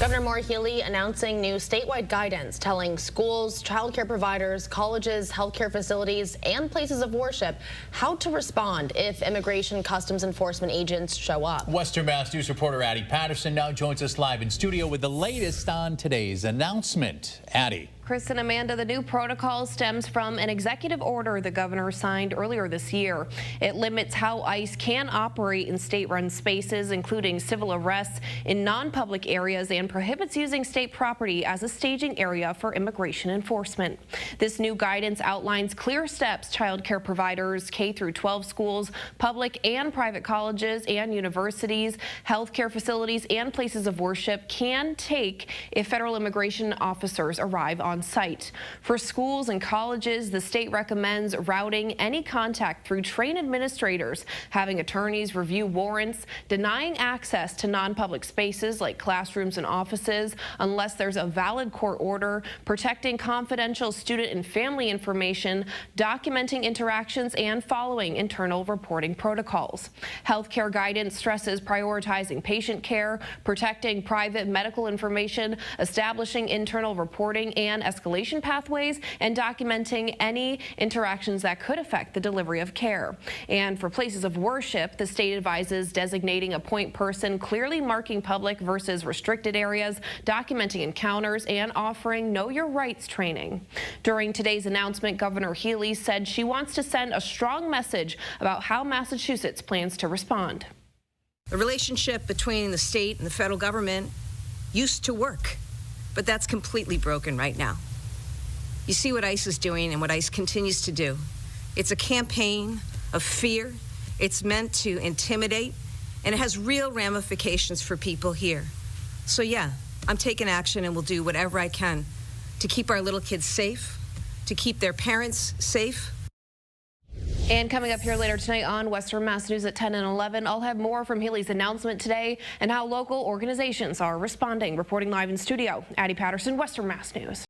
Governor Healey announcing new statewide guidance telling schools, childcare providers, colleges, healthcare facilities, and places of worship how to respond if immigration customs enforcement agents show up. Western Mass News reporter Addie Patterson now joins us live in studio with the latest on today's announcement. Addie. Chris and Amanda, the new protocol stems from an executive order the governor signed earlier this year. It limits how ICE can operate in state-run spaces, including civil arrests in non-public areas, and prohibits using state property as a staging area for immigration enforcement. This new guidance outlines clear steps child care providers, K-12 schools, public and private colleges and universities, healthcare facilities, and places of worship can take if federal immigration officers arrive on site. For schools and colleges, the state recommends routing any contact through trained administrators, having attorneys review warrants, denying access to non-public spaces like classrooms and offices unless there's a valid court order, protecting confidential student and family information, documenting interactions, and following internal reporting protocols. Healthcare guidance stresses prioritizing patient care, protecting private medical information, establishing internal reporting and escalation pathways, and documenting any interactions that could affect the delivery of care. And for places of worship, the state advises designating a point person, clearly marking public versus restricted areas, documenting encounters, and offering Know Your Rights training. During today's announcement, Governor Healey said she wants to send a strong message about how Massachusetts plans to respond. The relationship between the state and the federal government used to work, but that's completely broken right now. You see what ICE is doing and what ICE continues to do. It's a campaign of fear. It's meant to intimidate, and it has real ramifications for people here. So yeah, I'm taking action and will do whatever I can to keep our little kids safe, to keep their parents safe. And coming up here later tonight on Western Mass News at 10 and 11, I'll have more from Healey's announcement today and how local organizations are responding. Reporting live in studio, Addie Patterson, Western Mass News.